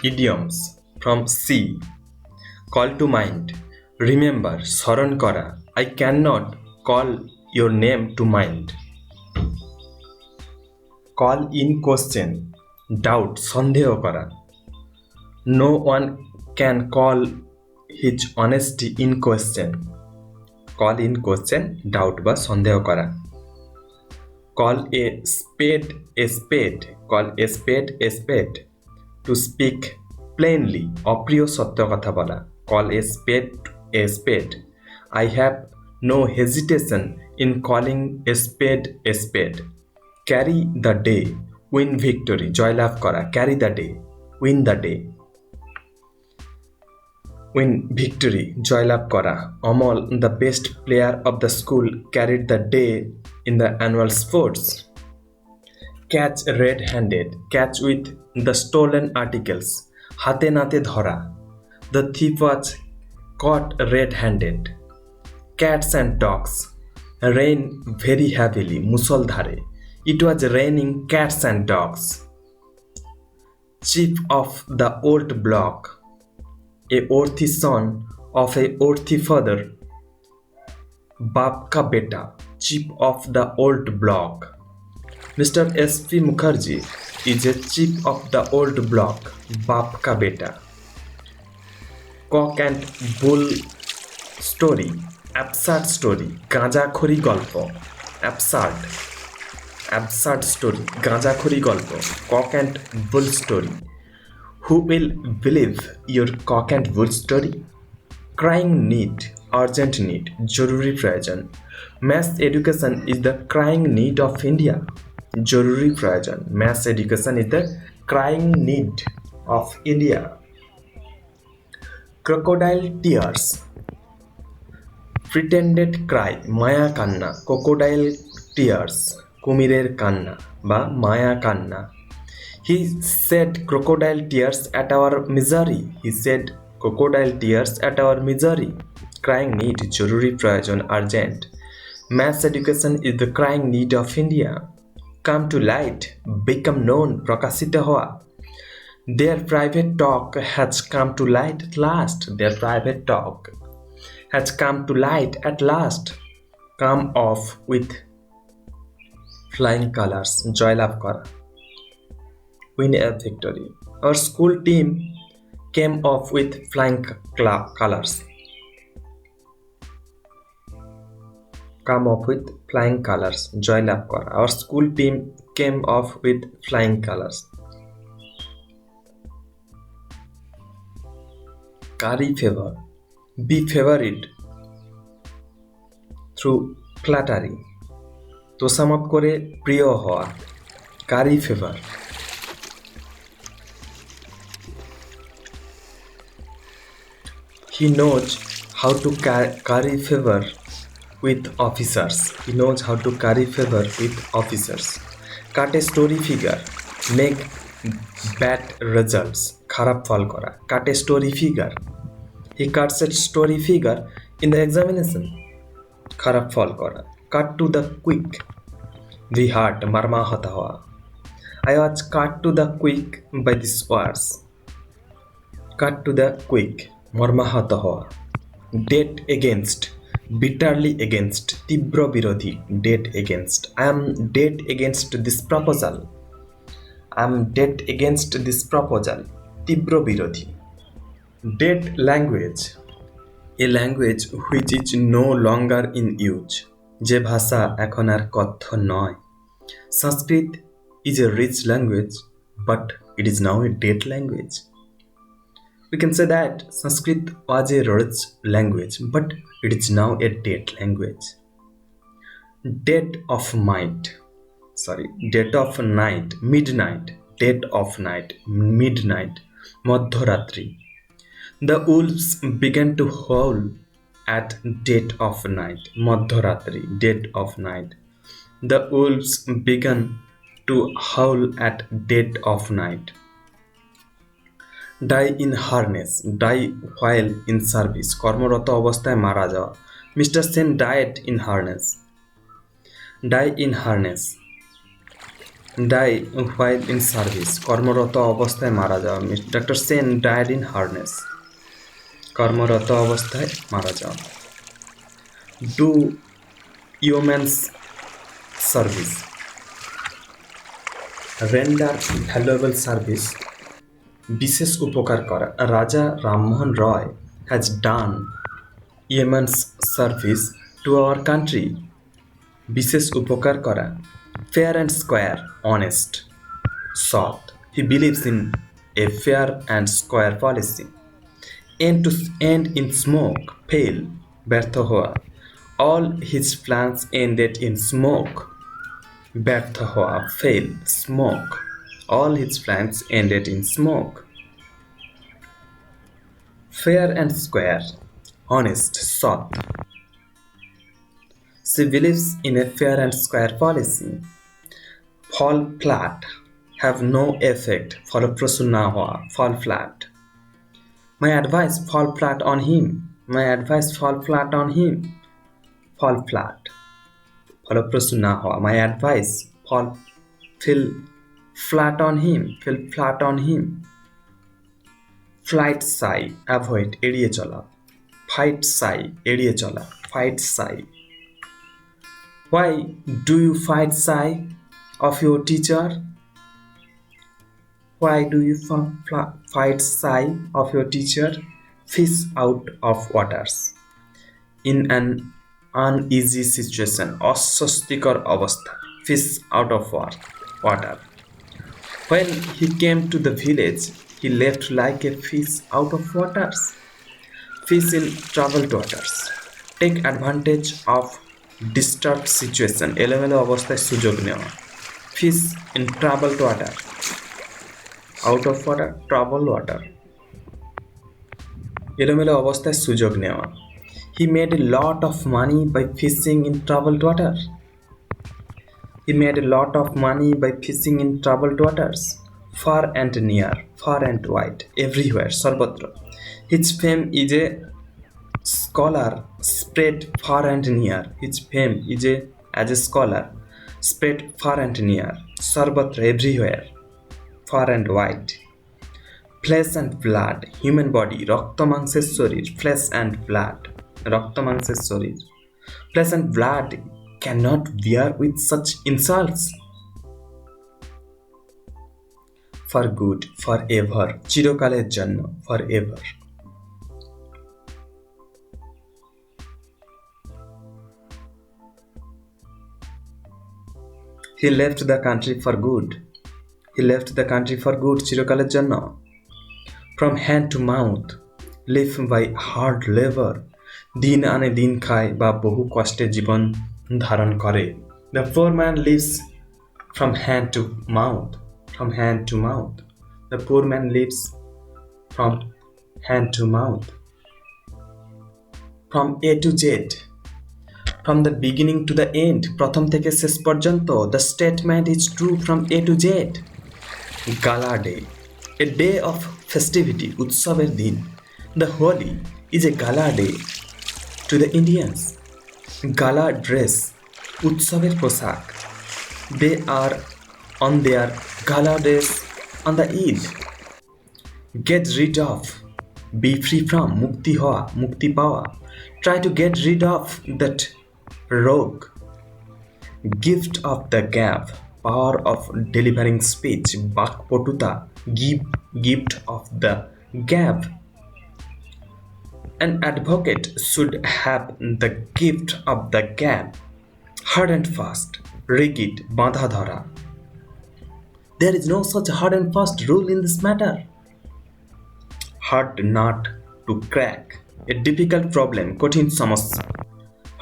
Idioms from C. Call to mind. Remember, স্মরণ করা. I cannot call your name to mind. Call in question. Doubt, সন্দেহ করা. No one can call his honesty in question. Call in question, doubt বা সন্দেহ করা. Call a spade a spade. Call a spade a spade. To speak plainly, অপ্রিয় সত্য কথা বলা. Call a spade a spade. I have no hesitation in calling a spade a spade. Carry the day, win victory, জয়লাভ করা. Carry the day, win the day. Win victory, জয়লাভ করা. Amal, the best player of the school, carried the day in the annual sports. Catch red-handed, catch with the stolen articles. হাতে নাতে ধরা. The thief was caught red-handed. Cats and dogs. Rain very heavily, মুষলধারে. It was raining cats and dogs. Chief of the old block. A earthy son of a earthy father. Baap ka beta, chief of the old block. Mr. S.P. Mukherjee is a chief of the old block. Baap ka beta. Cock and bull story. Absurd story. গাঁজাখড়ি গল্প. Absurd story. গাঁজাখড়ি গল্প. Cock and bull story. Who will believe your cock and bull story? Crying need, urgent need, জরুরি প্রয়োজন. Mass education is the crying need of India. জরুরি প্রয়োজন. Mass education is the crying need of India. Crocodile tears. Pretended cry, মায়া কান্না. Crocodile tears, কুমিরের কান্না বা মায়া কান্না. He said crocodile tears at our misery. He said crocodile tears at our misery. Crying need, জরুরি প্রয়োজন, urgent. Mass education is the crying need of India. Come to light, become known, প্রকাশিত হওয়া. Their private talk has come to light at last. Their private talk has come to light at last. Come off with flying colors, জয়লাভ করা. Win a victory. Our school team came off with flying colors. Come off with flying colors, জয়লাভ করা. Our school team came off with flying colors. Curry favor. Be favored through flattery. তোষামত করে প্রিয় হওয়া. Curry favor. He knows how to curry favor with officers. He knows how to curry favor with officers. Cut a story figure. Make bad results. খারাপ ফল করা. Cut a story figure. He cuts a story figure in the examination. খারাপ ফল করা. Cut to the quick. Be hurt, মর্মাহত হওয়া. I was cut to the quick by these words. Cut to the quick. মর্মাহত হওয়া. Dead against, bitterly against, তীব্র বিরোধী. Dead against. I am dead against this proposal. I am dead against this proposal. তীব্র বিরোধী. Dead language. A language which is no longer in use. যে ভাষা এখন আর কথ্য নয়. Sanskrit is a rich language, but it is now a dead language. We can say that Sanskrit was a rich language, but it is now a dead language. Dead of night. Dead of night, midnight. Dead of night, midnight. মধ্যরাত্রি. The wolves began to howl at dead of night. মধ্যরাত্রি, dead of night. The wolves began to howl at dead of night. Die in harness. Die while in service. কর্মরত অবস্থায় মারা যাওয়া. Mr. Sen died in harness. Die in harness. Die while in service, কর্মরত অবস্থায় মারা যাওয়া। Doctor Sen died in harness, কর্মরত অবস্থায় মারা যাওয়া। Do yeoman's service, render valuable service, বিশেষ উপকার করা। Raja Rammohan Roy has done yeoman's service to our country, বিশেষ উপকার করা। ফেয়ার অ্যান্ড স্কোয়ার, অনেস্ট, সৎ, he believes in a fair and square policy. End to end in smoke, fail, ব্যর্থ হওয়া। All his plans ended in smoke, ব্যর্থ হওয়া, fail, smoke. All his plans ended in smoke. Fair and square, honest, সৎ, she believes in a fair and square policy. Fall flat, have no effect, ফলপ্রসূ না হওয়া, fall flat. My advice fall flat on him, my advice fall flat on him, fall flat, ফলপ্রসূ না হওয়া। My advice fell flat on him, fell flat on him. Flight sigh, avoid, এড়িয়ে চলা। Fight sigh, এড়িয়ে চলা, fight sigh. Why do you fight sigh of your teacher? Why do you fight sigh of your teacher? Fish out of waters. In an uneasy situation, অস্বস্তিকর অবস্থা, fish out of water. When he came to the village, he left like a fish out of waters. Fish in troubled waters. Take advantage of disturbed situation, এলোমেলো অবস্থায় সুযোগ নেওয়া। Fish in troubled water, out of water, troubled water, এলোমেলো অবস্থায় সুযোগ নেওয়া। He made a lot of money by fishing in troubled water. He made a lot of money by fishing in troubled waters. Far and near, far and wide, everywhere, সর্বত্র। His fame is a scholar spread far and near. His fame is as a scholar spread far and near, সর্বত্র, everywhere, far and wide. Flesh and blood, human body, রক্ত মাংসের শরীর, flesh and blood, রক্ত মাংসের শরীর। Flesh and blood cannot bear with such insults. For good, forever, চিরকালের জন্য, forever. He left the country for good. He left the country for good, চিরকালের জন্য। From hand to mouth, live by hard labor, দিন আনে দিন খায় বা বহু কষ্টে জীবন ধারণ করে। The poor man lives from hand to mouth, from hand to mouth. The poor man lives from hand to mouth. From A to Z, from the beginning to the end, প্রথম থেকে শেষ পর্যন্ত। The statement is true from A to Z. Gala day, a day of festivity, উৎসবের দিন। The Holi is a gala day to the Indians. Gala dress, উৎসবের পোশাক। They are on their gala dress on the Eid. Get rid of, be free from, মুক্তি হওয়া, মুক্তি পাওয়া। Try to get rid of that rogue. Gift of the gab, power of delivering speech, বাকপটুতা, gift of the gab. An advocate should have the gift of the gab. Hard and fast, rigid, বাঁধা ধরা। There is no such hard and fast rule in this matter. Hard nut to crack, a difficult problem, কঠিন সমস্যা।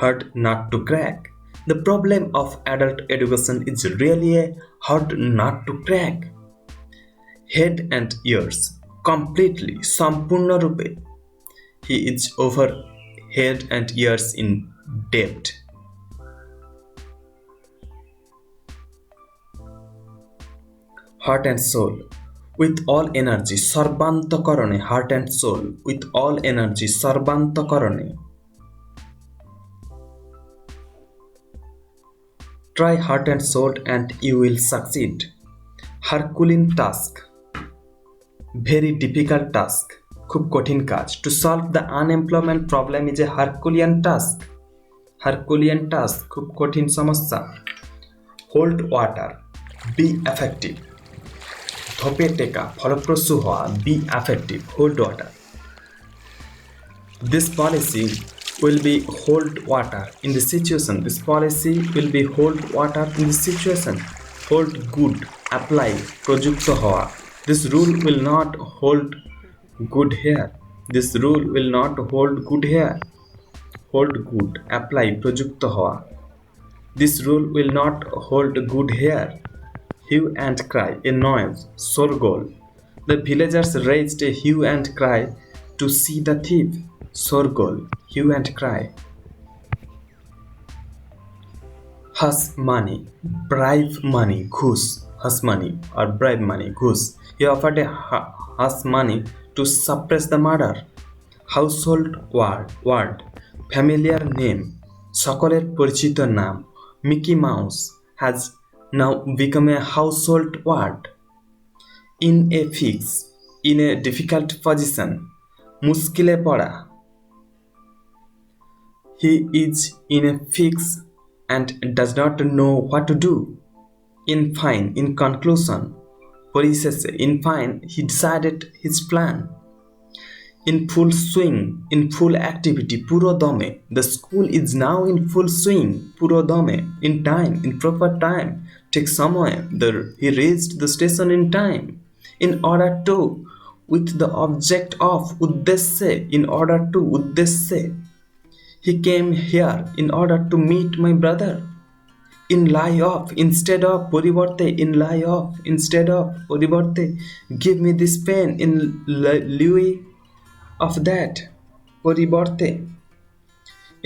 Hard nut to crack. The problem of adult education is really a hard nut to crack. Head and ears, completely, সম্পূর্ণরূপে। He is over head and ears in debt. Heart and soul, with all energy, সর্বান্তকরণে। Heart and soul, with all energy, সর্বান্তকরণে। Try heart and soul and you will succeed. Herculean task, very difficult task, খুব কঠিন কাজ. To solve the unemployment problem is a Herculean task. Herculean task, খুব কঠিন সমস্যা. Hold water, be effective. ধোপে টেকা, ফলপ্রসূ হওয়া, be effective, hold water. This policy will be hold water in the situation. This policy will be hold water in the situation. Hold good, apply, প্রযুক্ত হওয়া. This rule will not hold good here. This rule will not hold good here. Hold good, apply, প্রযুক্ত হওয়া. This rule will not hold good here. Hue and cry, a noise, sorgol. The villagers raised a hue and cry to see the thief. Sorgol, hue and cry. Hush money, bribe money, goose. Hush money or bribe money, goose. He offered a hush money to suppress the murder. Household word, familiar name, সকলের পরিচিত নাম. Mickey Mouse has now become a household word. In a fix, in a difficult position, মুশকিলে পড়া. He is in a fix and does not know what to do. In fine, in conclusion, পরিশেষে, in fine, he decided his plan. In full swing, in full activity, পুরো দমে. The school is now in full swing, পুরো দমে. In time, in proper time, ঠিক সময়ে. He reached the station in time. In order to, with the object of, উদ্দেশ্যে, in order to, উদ্দেশ্যে. He came here in order to meet my brother. In lie of, instead of, পরিবর্তে, in lie of, instead of, পরিবর্তে. Give me this pen in lieu of that, পরিবর্তে.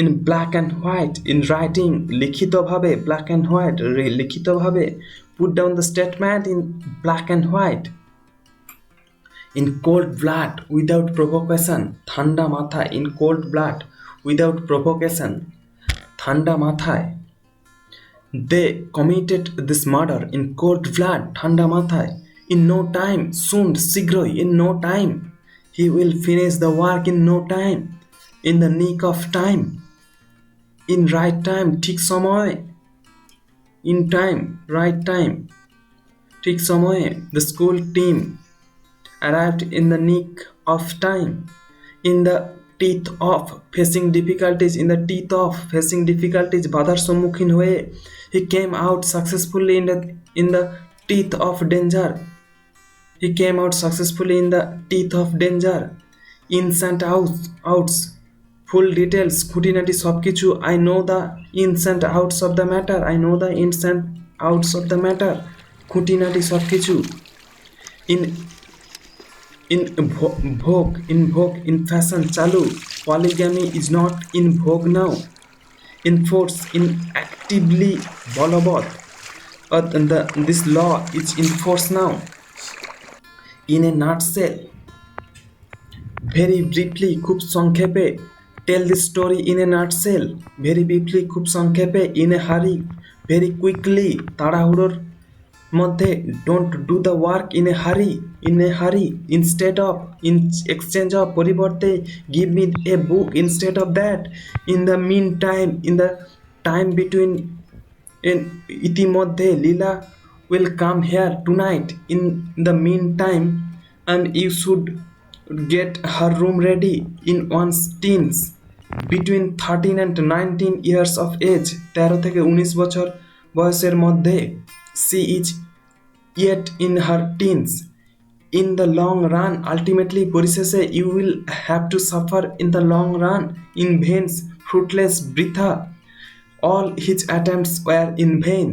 In black and white, in writing, লিখিতভাবে, black and white, লিখিতভাবে. Put down the statement in black and white. In cold blood, without provocation, ঠান্ডা মাথায়. In cold blood, without provocation, ঠান্ডা মাথায়. They committed this murder in cold blood, ঠান্ডা মাথায়. In no time, soon, শীঘ্রই, in no time. He will finish the work in no time. In the nick of time. In right time, ঠিক সময়ে. In time, right time, ঠিক সময়ে. The school team arrived in the nick of time. In the teeth of facing difficulties, in the teeth of facing difficulties, বাধার সম্মুখীন হয়ে. He came out successfully in the teeth of danger. He came out successfully in the teeth of danger. Ins and outs, full details, খুঁটিনাটি সবকিছু. I know the ins and outs of the matter. I know the ins and outs of the matter. খুঁটিনাটি সবকিছু. In vogue, in fashion, চালু. Polygamy is not in vogue now. In force, in actively, বলবৎ. This law is in force now. In a nutshell, very briefly, খুব সংক্ষেপে. Tell the story in a nutshell, very briefly, খুব সংক্ষেপে. In a hurry, very quickly, তাড়াহুড়োর মধ্যে. Don't do the work in a hurry, instead of, in exchange of, পরিবর্তে. Give me a book instead of that. In the meantime, in the time between, in ইতিমধ্যে, Leela will come here tonight. In the meantime, and you should get her room ready. In one's teens, between 13 and 19 years of age, 13 থেকে 19 বছর বয়সের মধ্যে. She is yet in her teens. In the long run, ultimately, পরিশেষে, you will have to suffer in the long run. In vain, fruitless, বৃথা. All his attempts were in vain.